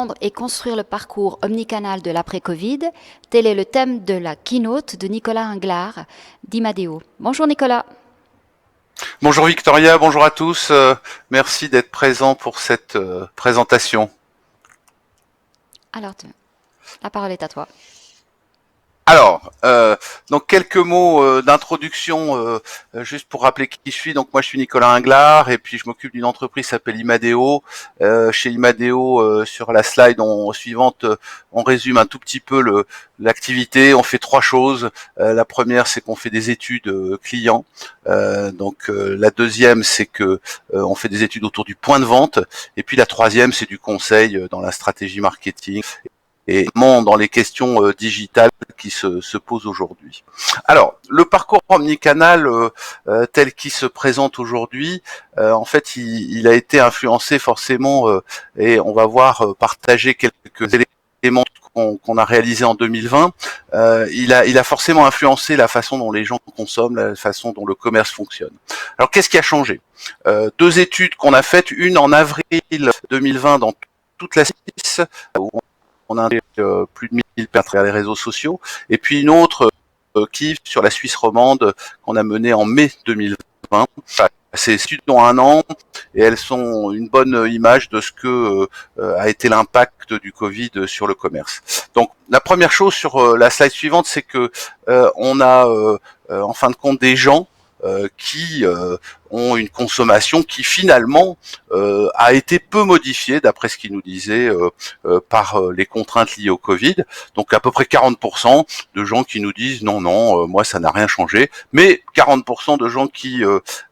comprendre et construire le parcours omnicanal de l'après-Covid, tel est le thème de la keynote de Nicolas Inglard d'Imadeo. Bonjour Nicolas. Bonjour Victoria, bonjour à tous. Merci d'être présent pour cette présentation. Alors, la parole est à toi. Alors, donc quelques mots d'introduction, juste pour rappeler qui je suis. Donc moi je suis Nicolas Inglard et puis je m'occupe d'une entreprise qui s'appelle Imadeo. Chez Imadeo, sur la slide suivante, on résume un tout petit peu l'activité. On fait trois choses. La première, c'est qu'on fait des études clients. La deuxième, c'est que on fait des études autour du point de vente. Et puis la troisième, c'est du conseil dans la stratégie marketing et dans les questions digitales qui se posent aujourd'hui. Alors, le parcours omnicanal tel qu'il se présente aujourd'hui, en fait, il a été influencé forcément, et on va voir partager quelques éléments qu'on a réalisés en 2020. Il a forcément influencé la façon dont les gens consomment, la façon dont le commerce fonctionne. Alors, qu'est-ce qui a changé? Deux études qu'on a faites, une en avril 2020 dans toute la Suisse, où on a plus de 1000 personnes à travers les réseaux sociaux, et puis une autre qui sur la Suisse romande qu'on a menée en mai 2020. Ces études ont un an et elles sont une bonne image de ce que a été l'impact du Covid sur le commerce. Donc la première chose sur la slide suivante, c'est que on a en fin de compte des gens qui ont une consommation qui finalement a été peu modifiée d'après ce qu'ils nous disaient par les contraintes liées au Covid. Donc à peu près 40% de gens qui nous disent non, moi ça n'a rien changé, mais 40% de gens qui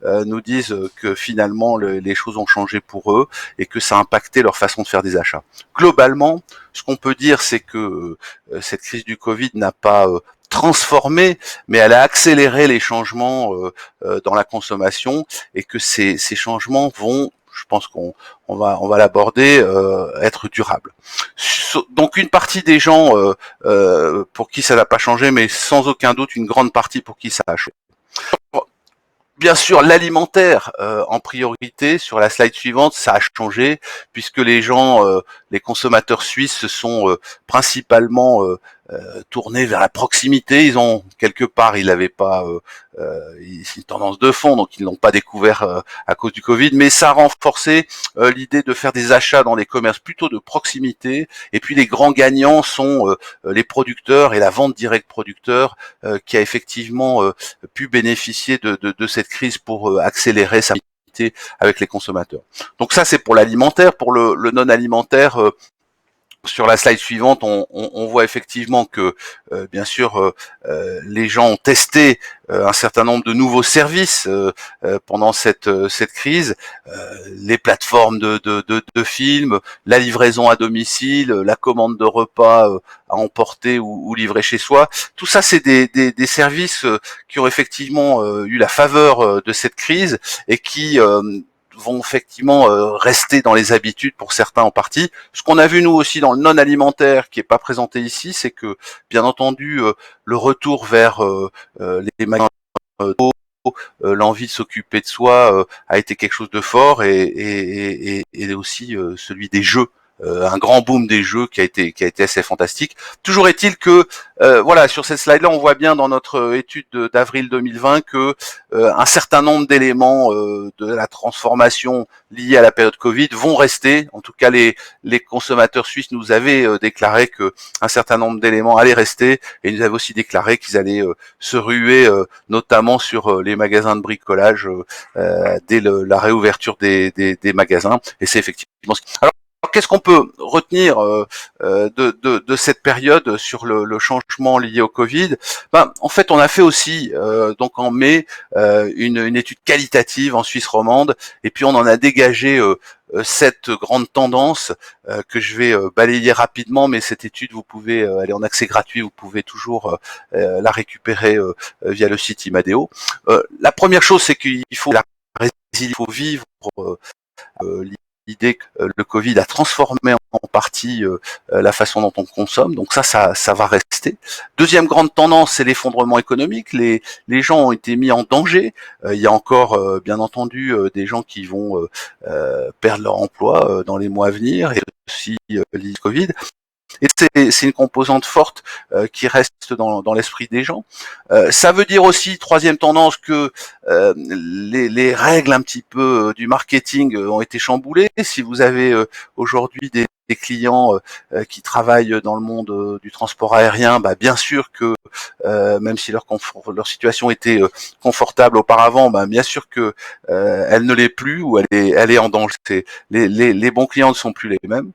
nous disent que finalement les choses ont changé pour eux et que ça a impacté leur façon de faire des achats. Globalement, ce qu'on peut dire, c'est que cette crise du Covid n'a pas transformé, mais elle a accéléré les changements dans la consommation et que ces changements vont, je pense qu'on va l'aborder, être durables. Donc une partie des gens pour qui ça n'a pas changé, mais sans aucun doute une grande partie pour qui ça a changé. Bien sûr, l'alimentaire en priorité. Sur la slide suivante, ça a changé puisque les gens, les consommateurs suisses, se sont principalement tournés vers la proximité. Ils ont quelque part, ils n'avaient pas une tendance de fond, donc ils l'ont pas découvert à cause du Covid, mais ça a renforcé l'idée de faire des achats dans les commerces plutôt de proximité. Et puis les grands gagnants sont les producteurs et la vente directe producteur qui a effectivement pu bénéficier de cette crise pour accélérer sa activité avec les consommateurs. Donc ça, c'est pour l'alimentaire. Pour le non alimentaire, sur la slide suivante, on voit effectivement que, bien sûr, les gens ont testé un certain nombre de nouveaux services pendant cette crise. Les plateformes de films, la livraison à domicile, la commande de repas à emporter ou livrer chez soi. Tout ça, c'est des services qui ont effectivement eu la faveur de cette crise et qui vont effectivement rester dans les habitudes pour certains en partie. Ce qu'on a vu nous aussi dans le non alimentaire, qui est pas présenté ici, c'est que bien entendu le retour vers les magasins l'envie de s'occuper de soi a été quelque chose de fort et aussi celui des jeux. Un grand boom des jeux qui a été assez fantastique. Toujours est-il que voilà, sur cette slide-là, on voit bien dans notre étude d'avril 2020 que un certain nombre d'éléments de la transformation liée à la période Covid vont rester. En tout cas, les consommateurs suisses nous avaient déclaré que un certain nombre d'éléments allaient rester et ils nous avaient aussi déclaré qu'ils allaient se ruer notamment sur les magasins de bricolage dès la réouverture des magasins. Et c'est effectivement ce qui... Alors, qu'est-ce qu'on peut retenir de cette période sur le changement lié au Covid? En fait, on a fait aussi donc en mai une étude qualitative en Suisse romande, et puis on en a dégagé 7 grandes tendances que je vais balayer rapidement, mais cette étude, vous pouvez, elle est en accès gratuit, vous pouvez toujours la récupérer via le site Imadeo. La première chose, c'est qu'il faut la résilience, il faut vivre idée que le Covid a transformé en partie la façon dont on consomme. Donc ça va rester. Deuxième grande tendance, c'est l'effondrement économique. Les gens ont été mis en danger. Il y a encore, bien entendu, des gens qui vont perdre leur emploi dans les mois à venir, et aussi le Covid. Et c'est une composante forte qui reste dans l'esprit des gens. Ça veut dire aussi, troisième tendance, que les règles un petit peu du marketing ont été chamboulées. Si vous avez aujourd'hui des clients qui travaillent dans le monde du transport aérien, bah bien sûr que même si leur situation était confortable auparavant, bah bien sûr que elle ne l'est plus, ou elle est en danger. Les bons clients ne sont plus les mêmes.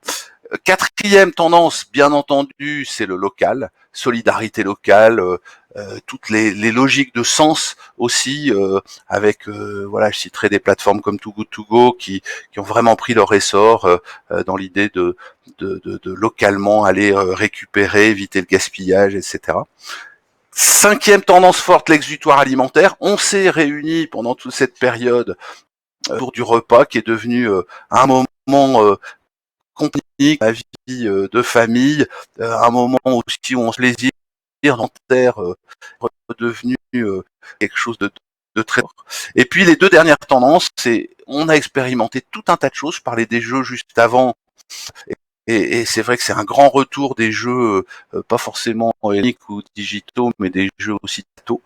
Quatrième tendance, bien entendu, c'est le local, solidarité locale, toutes les logiques de sens aussi, avec, voilà, je citerai des plateformes comme Too Good To Go qui ont vraiment pris leur essor dans l'idée de localement aller récupérer, éviter le gaspillage, etc. Cinquième tendance forte, l'exutoire alimentaire. On s'est réunis pendant toute cette période autour du repas, qui est devenu un moment compliqué, la vie de famille, un moment aussi où on se plaisir dans terre, redevenu quelque chose de très fort. Et puis les deux dernières tendances, c'est on a expérimenté tout un tas de choses. Je parlais des jeux juste avant, et c'est vrai que c'est un grand retour des jeux, pas forcément électroniques ou digitaux, mais des jeux aussi tôt.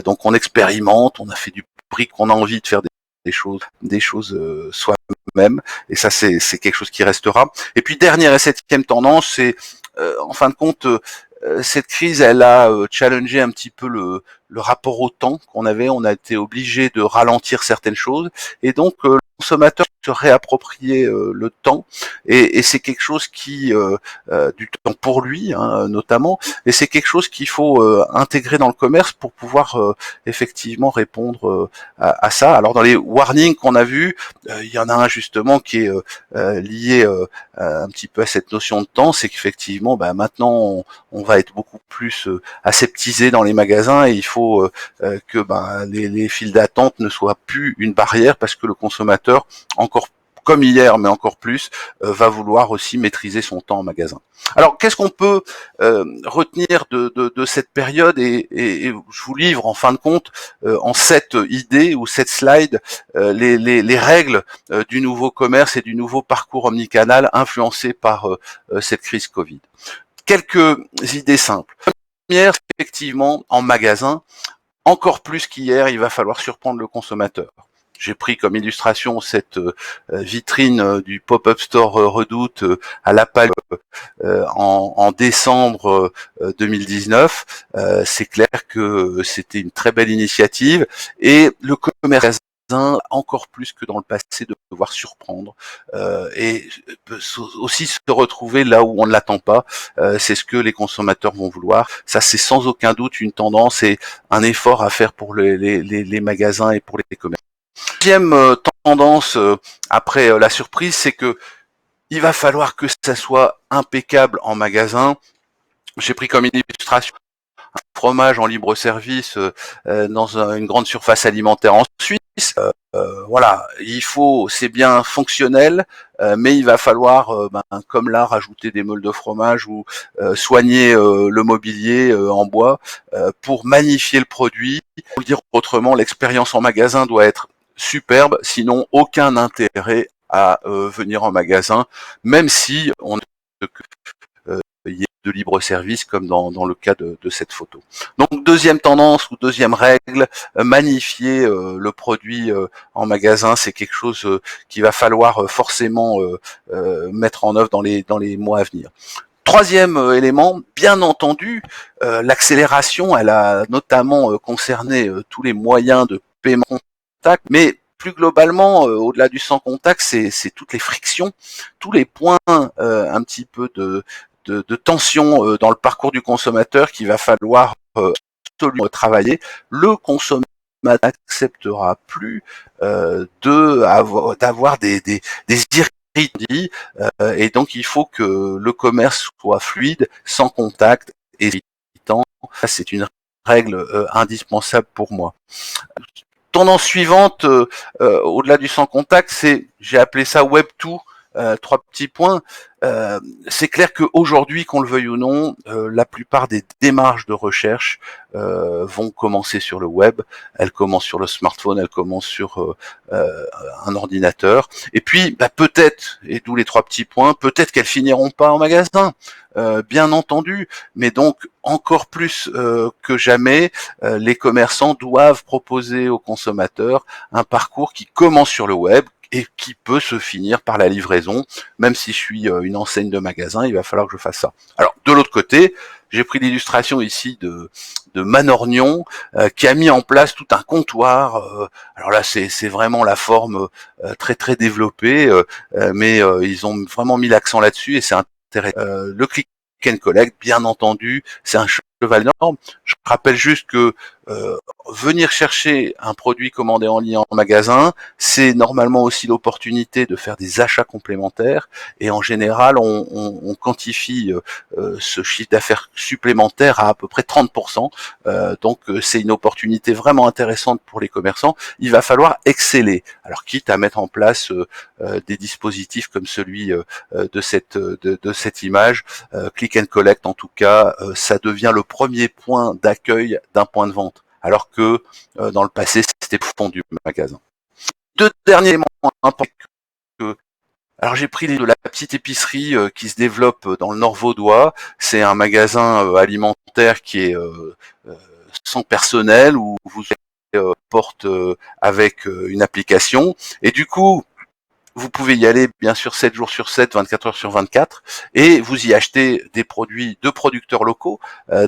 Donc on expérimente, on a fait du brick, on a envie de faire des choses soi-même, et ça c'est quelque chose qui restera. Et puis dernière et septième tendance, c'est en fin de compte, cette crise, elle a challengé un petit peu le rapport au temps qu'on avait. On a été obligé de ralentir certaines choses, et donc le consommateur se réapproprier le temps, et c'est quelque chose qui du temps pour lui, hein, notamment, et c'est quelque chose qu'il faut intégrer dans le commerce pour pouvoir effectivement répondre à ça. Alors dans les warnings qu'on a vus, il y en a un justement qui est lié un petit peu à cette notion de temps, c'est qu'effectivement, bah, maintenant on va être beaucoup plus aseptisé dans les magasins, et il faut que les files d'attente ne soient plus une barrière, parce que le consommateur, encore comme hier, mais encore plus, va vouloir aussi maîtriser son temps en magasin. Alors, qu'est-ce qu'on peut retenir de cette période, et je vous livre en fin de compte en 7 idées ou 7 slides les règles du nouveau commerce et du nouveau parcours omnicanal influencé par cette crise Covid. Quelques idées simples. Première, effectivement, en magasin, encore plus qu'hier, il va falloir surprendre le consommateur. J'ai pris comme illustration cette vitrine du pop-up store Redoute à La Palme en décembre 2019. C'est clair que c'était une très belle initiative, et le commerce encore plus que dans le passé de devoir surprendre et aussi se retrouver là où on ne l'attend pas. C'est ce que les consommateurs vont vouloir. Ça, c'est sans aucun doute une tendance et un effort à faire pour les magasins et pour les commerces. Deuxième tendance après la surprise, c'est que il va falloir que ça soit impeccable en magasin. J'ai pris comme illustration un fromage en libre service dans une grande surface alimentaire en Suisse. Voilà, c'est bien fonctionnel, mais il va falloir, comme là, rajouter des meules de fromage ou soigner le mobilier en bois pour magnifier le produit. Pour dire autrement, l'expérience en magasin doit être superbe, sinon aucun intérêt à venir en magasin, même si on il y ait de libre service, comme dans le cas de cette photo. Donc deuxième tendance ou deuxième règle, magnifier le produit en magasin, c'est quelque chose qu'il va falloir forcément mettre en œuvre dans les mois à venir. Troisième élément, bien entendu, l'accélération, elle a notamment concerné tous les moyens de paiement contact, mais plus globalement, au-delà du sans contact, c'est toutes les frictions, tous les points un petit peu de tension dans le parcours du consommateur qu'il va falloir absolument travailler. Le consommateur n'acceptera plus d'avoir des irritants, et donc il faut que le commerce soit fluide, sans contact et irritant. Ça, c'est une règle indispensable pour moi. Tendance suivante, au-delà du sans contact, j'ai appelé ça Web 2. trois petits points. C'est clair qu'aujourd'hui, qu'on le veuille ou non, la plupart des démarches de recherche vont commencer sur le web. Elles commencent sur le smartphone, elles commencent sur un ordinateur. Et puis, peut-être, et d'où les trois petits points, peut-être qu'elles finiront pas en magasin. Bien entendu, mais donc encore plus que jamais, les commerçants doivent proposer aux consommateurs un parcours qui commence sur le web et qui peut se finir par la livraison. Même si je suis une enseigne de magasin, il va falloir que je fasse ça. Alors de l'autre côté, j'ai pris l'illustration ici de Manorgnon qui a mis en place tout un comptoir. Alors là, c'est vraiment la forme très très développée, mais ils ont vraiment mis l'accent là-dessus et c'est intéressant. Le click and collect, bien entendu, c'est un cheval énorme. Je rappelle juste que venir chercher un produit commandé en ligne en magasin, c'est normalement aussi l'opportunité de faire des achats complémentaires et en général, on quantifie ce chiffre d'affaires supplémentaire à peu près 30%. Donc c'est une opportunité vraiment intéressante pour les commerçants. Il va falloir exceller. Alors quitte à mettre en place des dispositifs comme celui de cette image, click and collect en tout cas, ça devient le premier point d'accueil d'un point de vente, alors que dans le passé c'était fond du magasin. Deux derniers éléments importants. Alors j'ai pris de la petite épicerie qui se développe dans le Nord vaudois. C'est un magasin alimentaire qui est sans personnel où vous porte avec une application et du coup vous pouvez y aller bien sûr 7 jours sur 7, 24 heures sur 24 et vous y achetez des produits de producteurs locaux.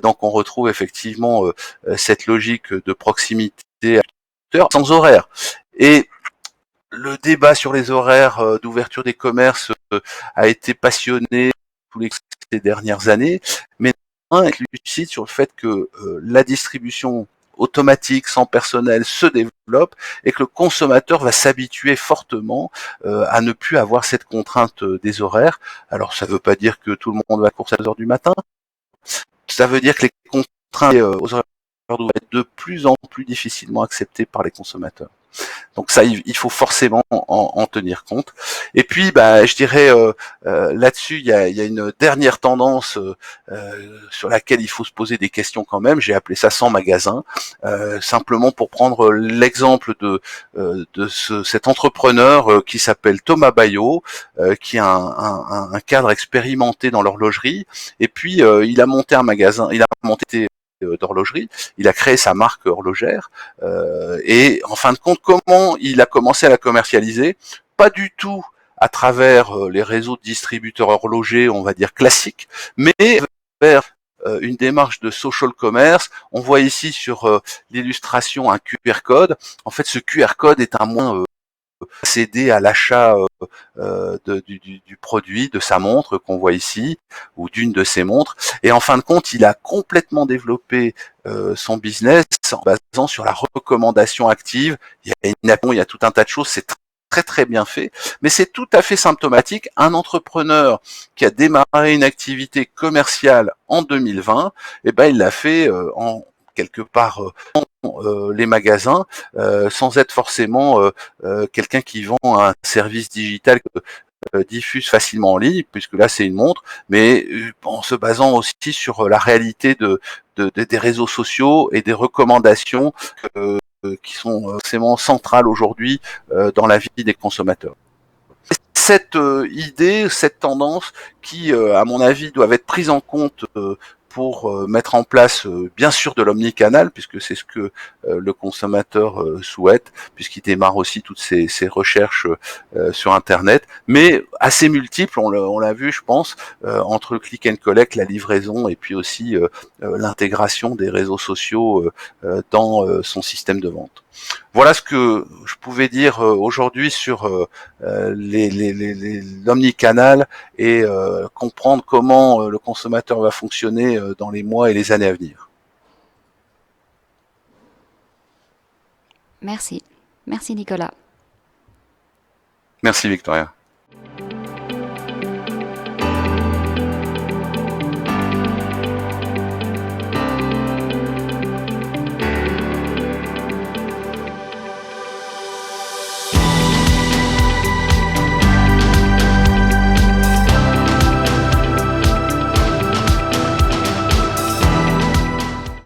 Donc on retrouve effectivement cette logique de proximité sans horaire. Et le débat sur les horaires d'ouverture des commerces a été passionné tous ces dernières années, mais être lucide sur le fait que la distribution automatique sans personnel se développe et que le consommateur va s'habituer fortement à ne plus avoir cette contrainte des horaires. Alors ça ne veut pas dire que tout le monde va à course à 2 heures du matin, ça veut dire que les contraintes aux horaires doivent être de plus en plus difficilement acceptées par les consommateurs. Donc ça, il faut forcément en tenir compte. Et puis, je dirais là-dessus, il y a une dernière tendance sur laquelle il faut se poser des questions quand même. J'ai appelé ça sans magasin, simplement pour prendre l'exemple de cet entrepreneur qui s'appelle Thomas Bayot, qui est un cadre expérimenté dans l'horlogerie. Et puis, il a monté un magasin, il a monté d'horlogerie, il a créé sa marque horlogère et en fin de compte, comment il a commencé à la commercialiser? Pas du tout à travers les réseaux de distributeurs horlogers, on va dire classiques, mais vers une démarche de social commerce. On voit ici sur l'illustration un QR code. En fait, ce QR code est un moyen accéder à l'achat du produit, de sa montre qu'on voit ici, ou d'une de ses montres. Et en fin de compte, il a complètement développé son business en basant sur la recommandation active. Il y a tout un tas de choses, c'est très très bien fait, mais c'est tout à fait symptomatique. Un entrepreneur qui a démarré une activité commerciale en 2020, il l'a fait en quelque part les magasins sans être forcément quelqu'un qui vend un service digital diffuse facilement en ligne, puisque là c'est une montre, mais en se basant aussi sur la réalité des réseaux sociaux et des recommandations qui sont forcément centrales aujourd'hui dans la vie des consommateurs. Cette idée, cette tendance qui, à mon avis, doivent être prises en compte pour mettre en place bien sûr de l'omnicanal, puisque c'est ce que le consommateur souhaite, puisqu'il démarre aussi toutes ses recherches sur Internet, mais assez multiples, on l'a vu je pense, entre le click and collect, la livraison et puis aussi l'intégration des réseaux sociaux dans son système de vente. Voilà ce que je pouvais dire aujourd'hui sur l'omnicanal et comprendre comment le consommateur va fonctionner dans les mois et les années à venir. Merci. Merci Nicolas. Merci Victoria.